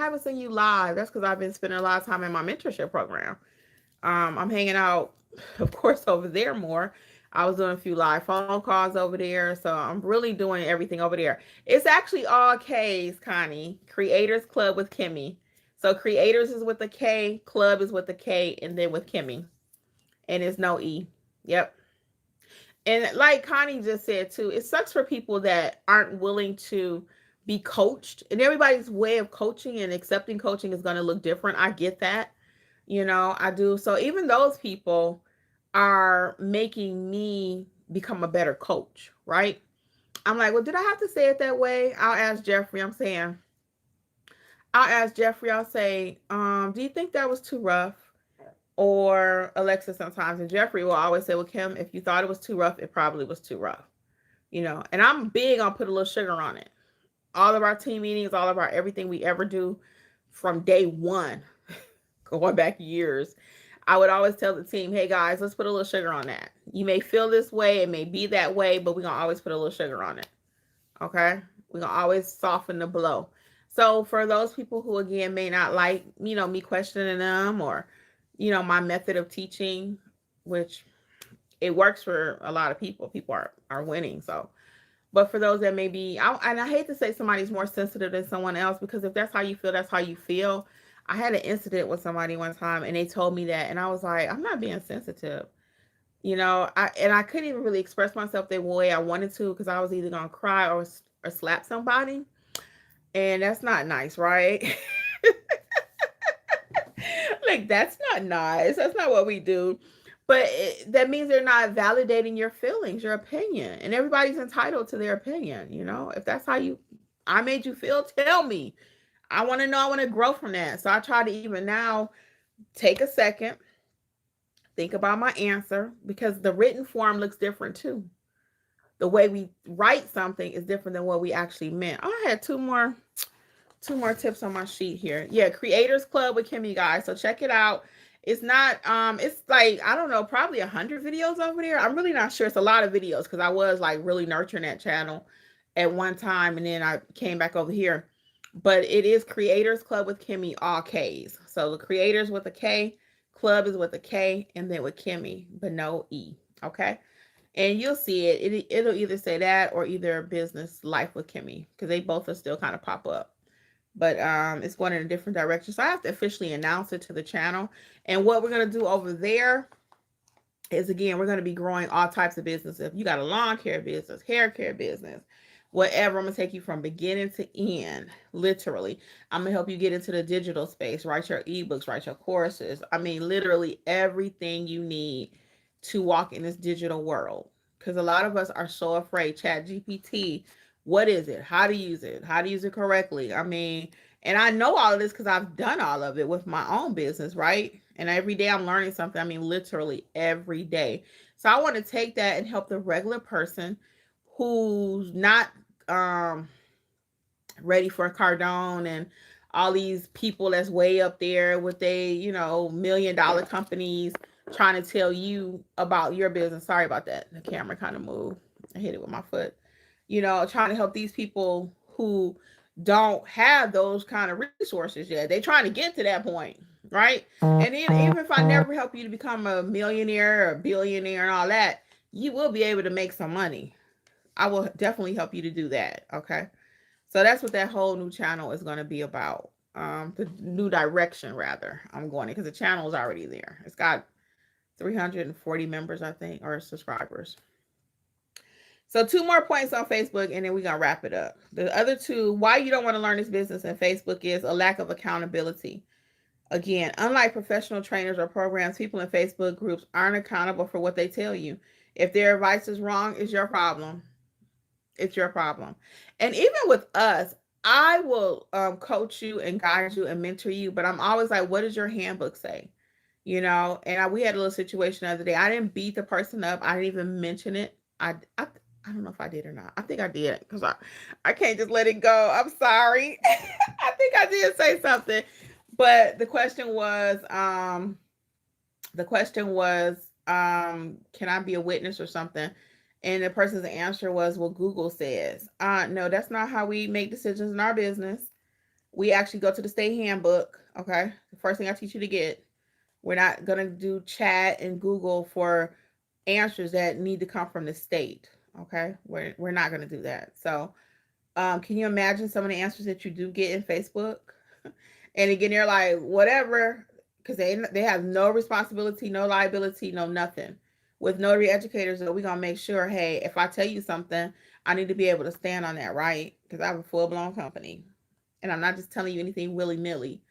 haven't seen you live. That's because I've been spending a lot of time in my mentorship program. I'm hanging out, of course, over there more. I was doing a few live phone calls over there. So I'm really doing everything over there. It's actually all K's, Connie. Creators Club with Kimmi. So creators is with the K, club is with the K, and then with Kimmi. And it's no E. Yep. And like Connie just said too, it sucks for people that aren't willing to be coached. And everybody's way of coaching and accepting coaching is going to look different. I get that. I do. So even those people are making me become a better coach, right? I'm like, well, did I have to say it that way? I'll ask Jeffrey, I'll say, do you think that was too rough? Or Alexa sometimes. And Jeffrey will always say, well, Kim, if you thought it was too rough, it probably was too rough. And I'm big on put a little sugar on it. All of our team meetings, all of our everything we ever do from day one, going back years, I would always tell the team, hey guys, let's put a little sugar on that. You may feel this way, it may be that way, but we're going to always put a little sugar on it. Okay? We're going to always soften the blow. So for those people who, again, may not like, me questioning them or, my method of teaching, which it works for a lot of people. People are winning. So, but for those that may be, and I hate to say somebody's more sensitive than someone else, because if that's how you feel, that's how you feel. I had an incident with somebody one time and they told me that, and I was like, I'm not being sensitive. I couldn't even really express myself the way I wanted to because I was either gonna cry or slap somebody, and that's not nice, right? Like that's not nice. That's not what we do. But that means they're not validating your feelings, your opinion, and everybody's entitled to their opinion. If that's how I made you feel, tell me. I want to know. I want to grow from that. So I try to even now take a second, think about my answer, because the written form looks different too. The way we write something is different than what we actually meant. Oh, I had two more tips on my sheet here. Yeah, Creators Club with Kimmi, guys. So check it out. It's not it's like, I don't know, probably 100 videos over there. I'm really not sure. It's a lot of videos because I was like really nurturing that channel at one time, and then I came back over here. But it is Creators Club with Kimmi, all K's. So the creators with a K, club is with a K, and then with Kimmi, but no E. Okay. And you'll see it'll either say that or either business life with Kimmi, because they both will still kind of pop up. But it's going in a different direction. So I have to officially announce it to the channel. And what we're going to do over there is, again, we're going to be growing all types of businesses. If you got a lawn care business, hair care business, whatever, I'm going to take you from beginning to end, literally. I'm going to help you get into the digital space, write your ebooks, write your courses. I mean, literally everything you need to walk in this digital world. Because a lot of us are so afraid. Chat GPT, what is it? How to use it? How to use it correctly? I mean, and I know all of this because I've done all of it with my own business, right? And every day I'm learning something. I mean, literally every day. So I want to take that and help the regular person who's not um ready for a Cardone and all these people that's way up there with $1 million companies trying to tell you about your business. Sorry about that. The camera kind of moved. I hit it with my foot. Trying to help these people who don't have those kind of resources yet. They're trying to get to that point, right? And then even if I never help you to become a millionaire or a billionaire and all that, you will be able to make some money. I will definitely help you to do that. Okay. So that's what that whole new channel is going to be about. The new direction, rather. I'm going because the channel is already there. It's got 340 members, I think, or subscribers. So two more points on Facebook, and then we're going to wrap it up. The other two, why you don't want to learn this business in Facebook, is a lack of accountability. Again, unlike professional trainers or programs, people in Facebook groups aren't accountable for what they tell you. If their advice is wrong, it's your problem. It's your problem. And even with us, I will coach you and guide you and mentor you, but I'm always like, what does your handbook say? And we had a little situation the other day. I didn't beat the person up. I didn't even mention it. I don't know if I did or not. I think I did, because I can't just let it go. I'm sorry. I think I did say something. But the question was, can I be a witness or something? And the person's answer was, well, Google says. No, that's not how we make decisions in our business. We actually go to the state handbook. Okay. The first thing I teach you to get. We're not going to do chat and Google for answers that need to come from the state. Okay. We're not going to do that. So, can you imagine some of the answers that you do get in Facebook? And again, they're like, whatever, because they have no responsibility, no liability, no nothing. With notary educators, we're going to make sure, hey, if I tell you something, I need to be able to stand on that, right? Because I have a full blown company. And I'm not just telling you anything willy nilly.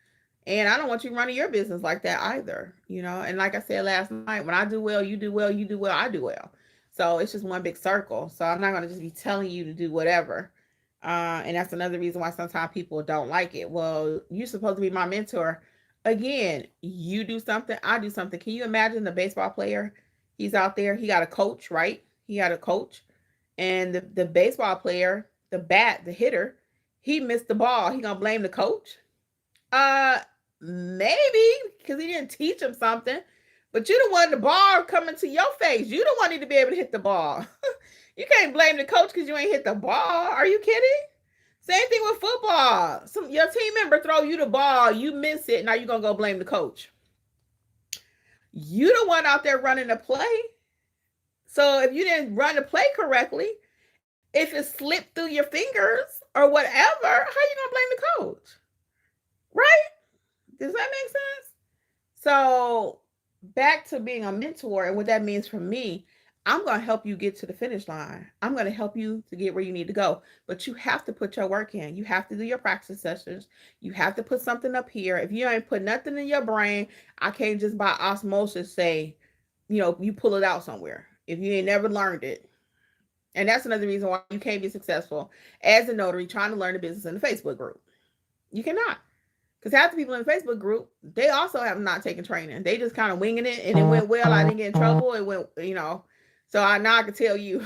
And I don't want you running your business like that either, you know. And like I said last night, when I do well, you do well, you do well, I do well. So it's just one big circle. So I'm not going to just be telling you to do whatever. And that's another reason why sometimes people don't like it. Well, you're supposed to be my mentor. Again, you do something, I do something. Can you imagine the baseball player? He's out there. He got a coach, right? He had a coach. And the baseball player, the hitter, he missed the ball. He going to blame the coach? Uh, Maybe because he didn't teach him something. But you the one the ball coming to your face. You the one need to be able to hit the ball. You can't blame the coach because you ain't hit the ball. Are you kidding? Same thing with football. Your team member throw you the ball, you miss it. Now you're gonna go blame the coach. You the one out there running the play. So if you didn't run the play correctly, if it slipped through your fingers or whatever, how you gonna blame the coach? Right? Does that make sense? So back to being a mentor and what that means for me, I'm going to help you get to the finish line. I'm going to help you to get where you need to go. But you have to put your work in. You have to do your practice sessions. You have to put something up here. If you ain't put nothing in your brain, I can't just by osmosis say, you pull it out somewhere if you ain't never learned it. And that's another reason why you can't be successful as a notary trying to learn the business in the Facebook group. You cannot. Because half the people in the Facebook group, they also have not taken training. They just kind of winging it, and it went well. I didn't get in trouble. It went. So now I can tell you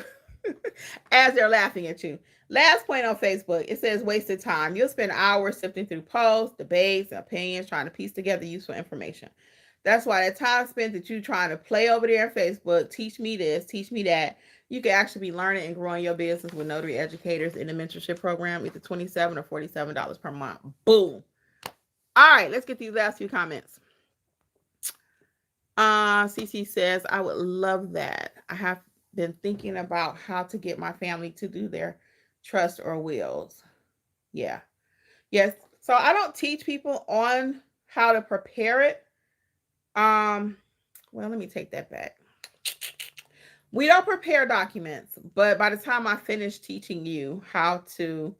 as they're laughing at you. Last point on Facebook, it says wasted time. You'll spend hours sifting through posts, debates, opinions, trying to piece together useful information. That's why that time spent that you trying to play over there on Facebook, teach me this, teach me that, you can actually be learning and growing your business with notary educators in the mentorship program, either $27 or $47 per month. Boom. All right, let's get these last few comments. CC says, I would love that. I have been thinking about how to get my family to do their trust or wills. Yeah. Yes. So I don't teach people on how to prepare it. Well, let me take that back. We don't prepare documents, but by the time I finish teaching you how to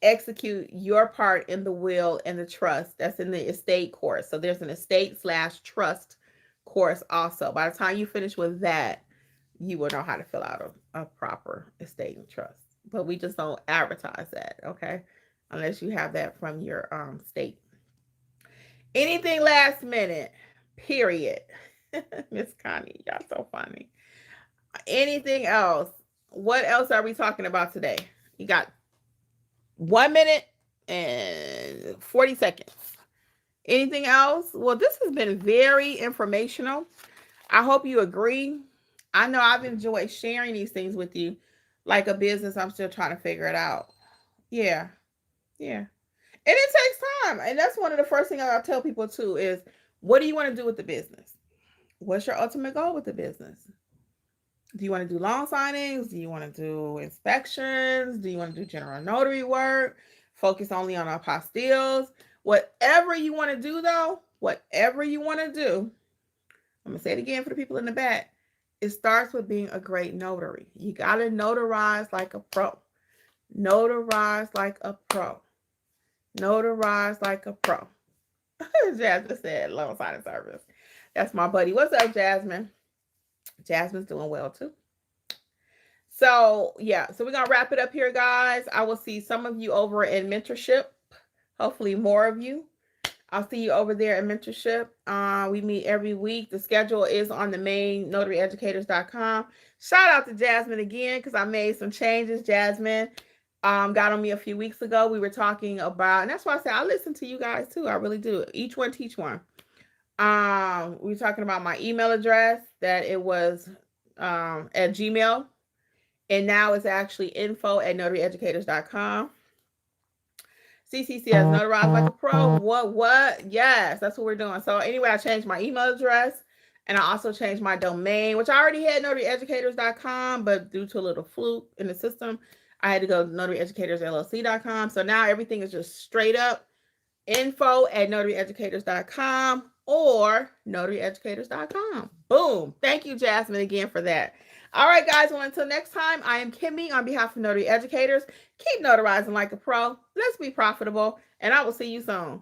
execute your part in the will and the trust, that's in the estate course. So there's an estate/trust course also. By the time you finish with that, you will know how to fill out a proper estate and trust. But we just don't advertise that, okay? Unless you have that from your state. Anything last minute, period. Miss Connie, y'all so funny. Anything else? What else are we talking about today? You got 1 minute and 40 seconds. Anything else? Well, this has been very informational. I hope you agree. I know I've enjoyed sharing these things with you. Like a business, I'm still trying to figure it out. Yeah. Yeah. And it takes time. And that's one of the first things I'll tell people too is, what do you want to do with the business? What's your ultimate goal with the business? Do you want to do loan signings? Do you want to do inspections? Do you want to do general notary work? Focus only on apostilles? Whatever you want to do, though, whatever you want to do, I'm going to say it again for the people in the back. It starts with being a great notary. You got to notarize like a pro. Notarize like a pro. Notarize like a pro. Jasmine said loan signing service. That's my buddy. What's up, Jasmine? Jasmine's doing well too. So yeah, so we're gonna wrap it up here, guys. I will see some of you over in mentorship. Hopefully more of you. I'll see you over there in mentorship. We meet every week. The schedule is on the main notaryeducators.com. Shout out to Jasmine again, because I made some changes. Jasmine got on me a few weeks ago. We were talking about, and that's why I said I listen to you guys too. I really do. Each one teach one. We were talking about my email address, that it was at Gmail, and now it's actually info@notaryeducators.com. CCC as Notarize Like a Pro. What? Yes, that's what we're doing. So anyway, I changed my email address and I also changed my domain, which I already had notaryeducators.com, but due to a little fluke in the system, I had to go notaryeducatorsllc.com. So now everything is just straight up info@notaryeducators.com or notaryeducators.com. Boom. Thank you, Jasmine, again for that. All right, guys. Well, until next time, I am Kimmi on behalf of Notary Educators. Keep notarizing like a pro. Let's be profitable, and I will see you soon.